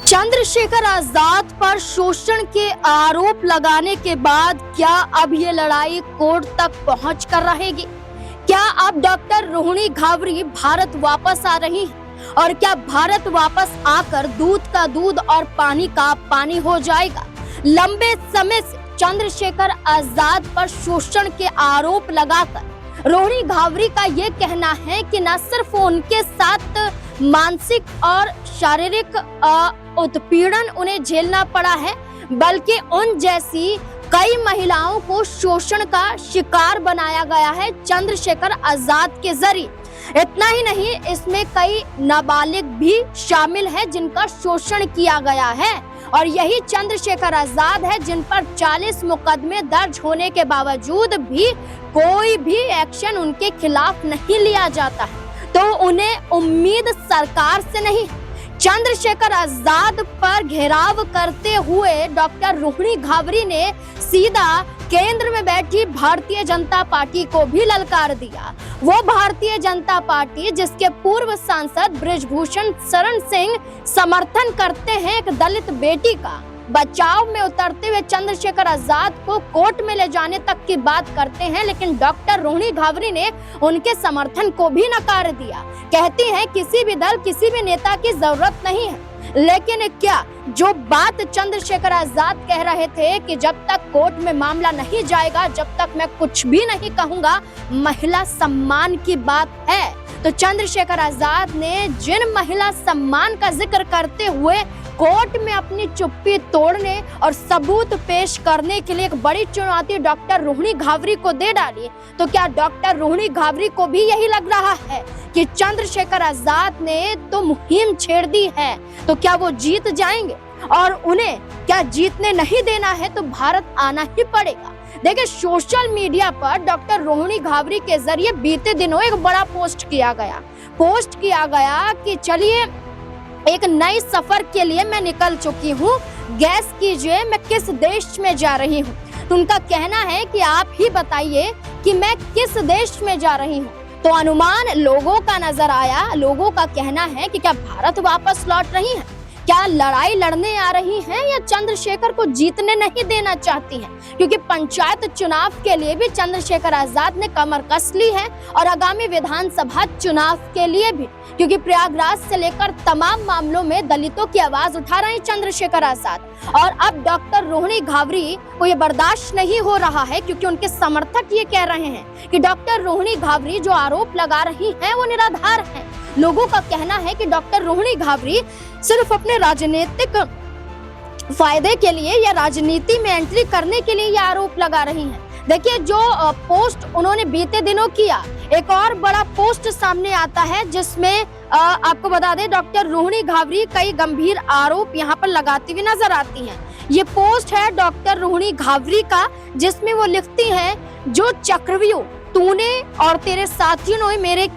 चंद्रशेखर आजाद पर शोषण के आरोप लगाने के बाद क्या अब ये लड़ाई कोर्ट तक पहुंच कर रहेगी? क्या अब डॉक्टर रोहिणी घावरी भारत वापस आ रही हैं? और क्या भारत वापस आकर दूध का दूध और पानी का पानी हो जाएगा? लंबे समय से चंद्रशेखर आजाद पर शोषण के आरोप लगाकर रोहिणी घावरी का ये कहना है कि न सिर्फ उनके साथ मानसिक और शारीरिक उत्पीड़न उन्हें झेलना पड़ा है, बल्कि उन जैसी कई महिलाओं को शोषण का शिकार बनाया गया है चंद्रशेखर आजाद के जरिए। इतना ही नहीं, इसमें कई नाबालिग भी शामिल हैं जिनका शोषण किया गया है और यही चंद्रशेखर आजाद है जिन पर 40 मुकदमे दर्ज होने के बावजूद भी कोई भी एक्शन उनके खिलाफ नहीं लिया जाता है। तो उन्हें उम्मीद सरकार से नहीं, चंद्रशेखर आजाद पर घेराव करते हुए डॉक्टर रोहिणी घावरी ने सीधा केंद्र में बैठी भारतीय जनता पार्टी को भी ललकार दिया। वो भारतीय जनता पार्टी जिसके पूर्व सांसद बृजभूषण शरण सिंह समर्थन करते हैं एक दलित बेटी का बचाव में उतरते हुए चंद्रशेखर आजाद को कोर्ट में ले जाने तक की बात करते हैं, लेकिन डॉक्टर रोहिणी घावरी ने उनके समर्थन को भी नकार दिया। कहती हैं किसी भी दल, किसी भी नेता की जरूरत नहीं है। लेकिन क्या जो बात चंद्रशेखर आजाद कह रहे थे कि जब तक कोर्ट में मामला नहीं जाएगा, जब तक मैं कुछ भी नहीं कहूंगा, महिला सम्मान की बात है, तो चंद्रशेखर आजाद ने जिन महिला सम्मान का जिक्र करते हुए कोर्ट में अपनी चुप्पी तोड़ने और सबूत पेश करने के लिए एक बड़ी चुनौती डॉक्टर रोहिणी घावरी को दे डाली, तो क्या डॉक्टर रोहिणी घावरी को भी यही लग रहा है कि चंद्रशेखर आजाद ने तो मुहिम छेड़ दी है, तो क्या वो जीत जाएंगे? और उन्हें क्या जीतने नहीं देना है तो भारत आना ही पड़ेगा। देखिए, सोशल मीडिया पर डॉक्टर रोहिणी घावरी के जरिए बीते दिनों एक बड़ा पोस्ट किया गया कि चलिए एक नए सफर के लिए मैं निकल चुकी हूँ, गैस कीजिए मैं किस देश में जा रही हूँ। तो उनका कहना है कि आप ही बताइए कि मैं किस देश में जा रही हूँ। तो अनुमान लोगों का नजर आया, लोगों का कहना है कि क्या भारत वापस लौट रही हैं, क्या लड़ाई लड़ने आ रही हैं या चंद्रशेखर को जीतने नहीं देना चाहती हैं, क्योंकि पंचायत चुनाव के लिए भी चंद्रशेखर आजाद ने कमर कस ली है और आगामी विधानसभा चुनाव के लिए भी, क्योंकि प्रयागराज से लेकर तमाम मामलों में दलितों की आवाज उठा रहे हैं चंद्रशेखर आजाद। और अब डॉक्टर रोहिणी घावरी को ये बर्दाश्त नहीं हो रहा है, क्योंकि उनके समर्थक ये कह रहे हैं कि डॉक्टर रोहिणी घावरी जो आरोप लगा रही है वो निराधार है। लोगों का कहना है कि डॉक्टर रोहिणी घावरी सिर्फ अपने राजनीतिक फायदे के लिए या राजनीति में एंट्री करने के लिए ये आरोप लगा रही हैं। देखिए, जो पोस्ट उन्होंने बीते दिनों किया, एक और बड़ा पोस्ट सामने आता है जिसमें आपको बता दें डॉक्टर रोहिणी घावरी कई गंभीर आरोप यहाँ पर लगाती हुई नजर आती हैं। ये पोस्ट है डॉक्टर रोहिणी घावरी का, जिसमें वो लिखती हैं, जो चक्रव्यूह तूने और तेरे साथियों ने मेरे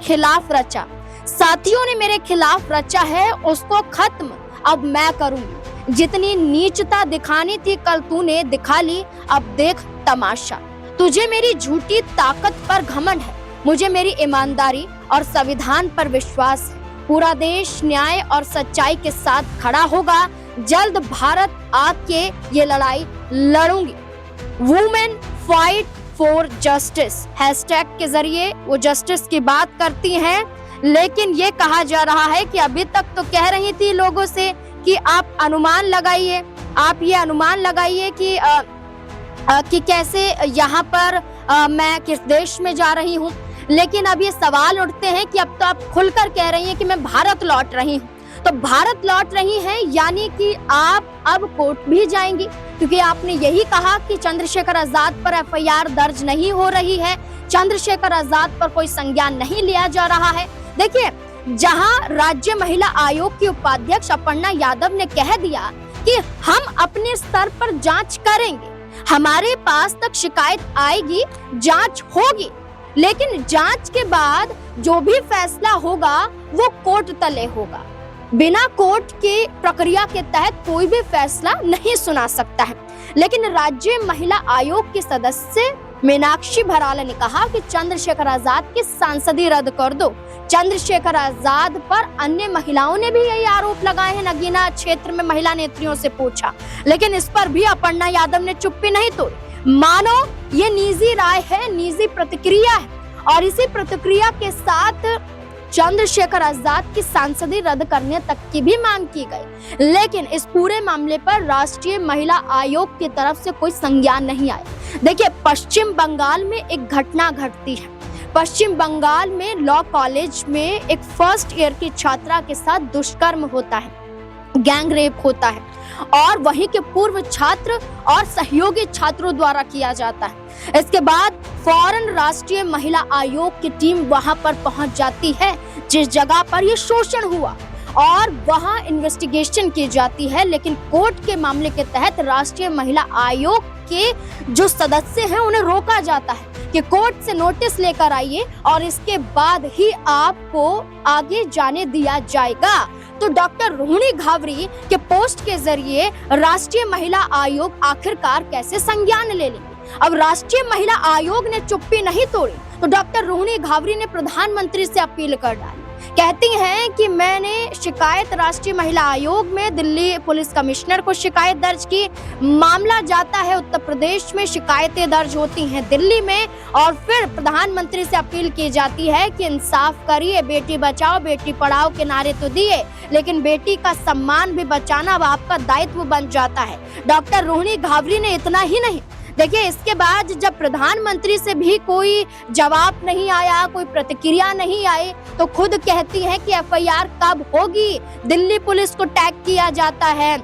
खिलाफ रचा है उसको खत्म अब मैं करूंगी। जितनी नीचता दिखानी थी कल तूने दिखा ली, अब देख तमाशा। तुझे मेरी झूठी ताकत पर घमंड है, मुझे मेरी ईमानदारी और संविधान पर विश्वास है। पूरा देश न्याय और सच्चाई के साथ खड़ा होगा। जल्द भारत आके ये लड़ाई लड़ूंगी। Women fight for justice hashtag के जरिए वो जस्टिस की बात करती हैं। लेकिन ये कहा जा रहा है कि अभी तक तो कह रही थी लोगों से कि आप अनुमान लगाइए, आप ये अनुमान लगाइए कि कैसे यहाँ पर मैं किस देश में जा रही हूँ। लेकिन अब ये सवाल उठते हैं कि अब तो आप खुलकर कह रही हैं कि मैं भारत लौट रही हूँ। तो भारत लौट रही हैं यानी कि आप अब कोर्ट भी जाएंगी, क्योंकि आपने यही कहा कि चंद्रशेखर आजाद पर एफआईआर दर्ज नहीं हो रही है, चंद्रशेखर आजाद पर कोई संज्ञान नहीं लिया जा रहा है। देखिए, जहां राज्य महिला आयोग की उपाध्यक्ष अपर्णा यादव ने कह दिया कि हम अपने स्तर पर जांच करेंगे, हमारे पास तक शिकायत आएगी, जांच होगी, लेकिन जांच के बाद जो भी फैसला होगा वो कोर्ट तले होगा। बिना कोर्ट की प्रक्रिया के तहत कोई भी फैसला नहीं सुना सकता है। लेकिन राज्य महिला आयोग की सदस्य मीनाक्षी भराला ने कहा कि चंद्रशेखर आजाद की सांसदी रद्द कर दो, चंद्रशेखर आजाद पर अन्य महिलाओं ने भी यही आरोप लगाए हैं। नगीना क्षेत्र में महिला नेत्रियों से पूछा, लेकिन इस पर भी अपर्णा यादव ने चुप्पी नहीं तोड़ी। मानो ये निजी राय है, निजी प्रतिक्रिया है, और इसी प्रतिक्रिया के साथ चंद्रशेखर आजाद की सांसदी रद्द करने तक की भी मांग की गई। लेकिन इस पूरे मामले पर राष्ट्रीय महिला आयोग की तरफ से कोई संज्ञान नहीं आया। देखिए, पश्चिम बंगाल में एक घटना घटती है। पश्चिम बंगाल में लॉ कॉलेज में एक फर्स्ट ईयर की छात्रा के साथ दुष्कर्म होता है, गैंग रेप होता है, और वहीं के पूर्व छात्र और सहयोगी छात्रों द्वारा किया जाता है। इसके बाद फौरन राष्ट्रीय महिला आयोग की टीम वहां पर पहुंच जाती है जिस जगह पर यह शोषण हुआ, और वहां इन्वेस्टिगेशन की जाती है। लेकिन कोर्ट के मामले के तहत राष्ट्रीय महिला आयोग के जो सदस्य हैं उन्हें रोका जाता है कि कोर्ट से नोटिस लेकर आइए और इसके बाद ही आपको आगे जाने दिया जाएगा। तो डॉक्टर रोहिणी घावरी के पोस्ट के जरिए राष्ट्रीय महिला आयोग आखिरकार कैसे संज्ञान ले लेगी? अब राष्ट्रीय महिला आयोग ने चुप्पी नहीं तोड़ी, तो डॉक्टर रोहिणी घावरी ने प्रधानमंत्री से अपील कर डाली। कहती हैं कि मैंने शिकायत राष्ट्रीय महिला आयोग में दिल्ली पुलिस कमिश्नर को शिकायत दर्ज की। मामला जाता है उत्तर प्रदेश में, शिकायतें दर्ज होती हैं दिल्ली में, और फिर प्रधानमंत्री से अपील की जाती है कि इंसाफ करिए, बेटी बचाओ बेटी पढ़ाओ के नारे तो दिए, लेकिन बेटी का सम्मान भी बचाना अब आपका दायित्व बन जाता है। डॉक्टर रोहिणी घावरी ने इतना ही नहीं, देखिए, इसके बाद जब प्रधानमंत्री से भी कोई जवाब नहीं आया, कोई प्रतिक्रिया नहीं आई, तो खुद कहती हैं कि एफआईआर कब होगी। दिल्ली पुलिस को टैग किया जाता है,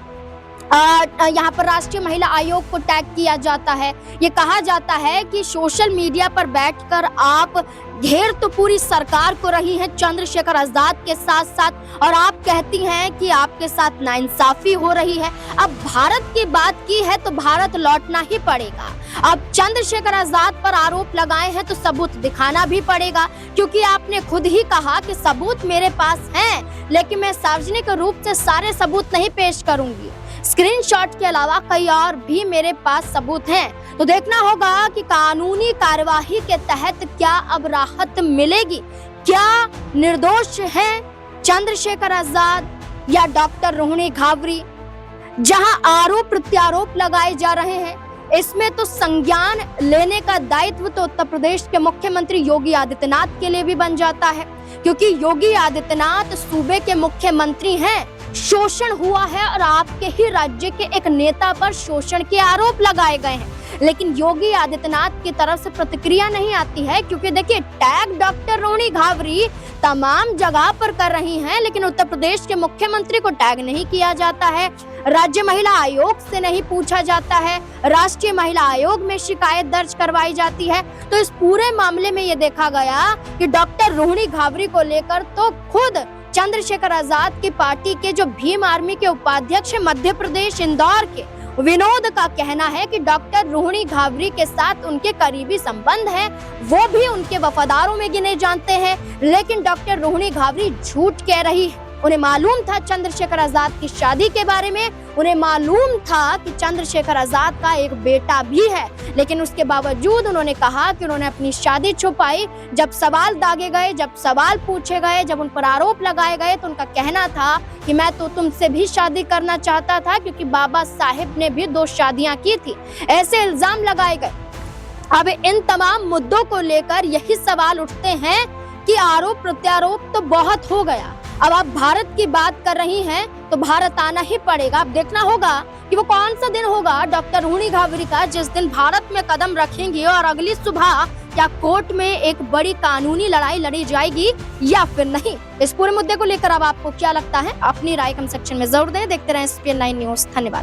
यहाँ पर राष्ट्रीय महिला आयोग को टैग किया जाता है। ये कहा जाता है कि सोशल मीडिया पर बैठकर आप घेर तो पूरी सरकार को रही हैं चंद्रशेखर आजाद के साथ साथ, और आप कहती हैं कि आपके साथ नाइंसाफी हो रही है। अब भारत की बात की है तो भारत लौटना ही पड़ेगा। अब चंद्रशेखर आजाद पर आरोप लगाए हैं तो सबूत दिखाना भी पड़ेगा, क्योंकि आपने खुद ही कहा कि सबूत मेरे पास हैं, लेकिन मैं सार्वजनिक रूप से सारे सबूत नहीं पेश करूंगी। स्क्रीनशॉट के अलावा कई और भी मेरे पास सबूत हैं। तो देखना होगा कि कानूनी कार्यवाही के तहत क्या अब राहत मिलेगी। क्या निर्दोष हैं चंद्रशेखर आजाद या डॉक्टर रोहिणी घावरी? जहां आरोप प्रत्यारोप लगाए जा रहे हैं, इसमें तो संज्ञान लेने का दायित्व तो उत्तर प्रदेश के मुख्यमंत्री योगी आदित्यनाथ के लिए भी बन जाता है, क्योंकि योगी आदित्यनाथ सूबे के मुख्यमंत्री हैं। शोषण हुआ है और आपके ही राज्य के एक नेता पर शोषण के आरोप लगाए गए हैं, लेकिन योगी आदित्यनाथ की तरफ से प्रतिक्रिया नहीं आती है। क्योंकि देखिए, टैग डॉक्टर रोहिणी घावरी तमाम जगह पर कर रही हैं, लेकिन उत्तर प्रदेश के मुख्यमंत्री को टैग नहीं किया जाता है, राज्य महिला आयोग से नहीं पूछा जाता है, राष्ट्रीय महिला आयोग में शिकायत दर्ज करवाई जाती है। तो इस पूरे मामले में ये देखा गया कि डॉक्टर रोहिणी घावरी को लेकर तो खुद चंद्रशेखर आजाद की पार्टी के जो भीम आर्मी के उपाध्यक्ष मध्य प्रदेश इंदौर के विनोद का कहना है कि डॉक्टर रोहिणी घावरी के साथ उनके करीबी संबंध हैं, वो भी उनके वफादारों में गिने जाते हैं। लेकिन डॉक्टर रोहिणी घावरी झूठ कह रही है। उन्हें मालूम था चंद्रशेखर आजाद की शादी के बारे में, उन्हें मालूम था कि चंद्रशेखर आजाद का एक बेटा भी है, लेकिन उसके बावजूद उन्होंने कहा कि उन्होंने अपनी शादी छुपाई। जब सवाल दागे गए, जब सवाल पूछे गए, जब उन पर आरोप लगाए गए, तो उनका कहना था कि मैं तो तुमसे भी शादी करना चाहता था, क्योंकि बाबा साहेब ने भी 2 शादियां की थी। ऐसे इल्जाम लगाए गए। अब इन तमाम मुद्दों को लेकर यही सवाल उठते हैं कि आरोप प्रत्यारोप तो बहुत हो गया, अब आप भारत की बात कर रही हैं तो भारत आना ही पड़ेगा। अब देखना होगा कि वो कौन सा दिन होगा डॉक्टर रोहिणी घावरी का जिस दिन भारत में कदम रखेंगे, और अगली सुबह क्या कोर्ट में एक बड़ी कानूनी लड़ाई लड़ी जाएगी या फिर नहीं। इस पूरे मुद्दे को लेकर अब आपको क्या लगता है, अपनी राय कमेंट सेक्शन में जरूर दें। देखते रहें SPN9 न्यूज़। धन्यवाद।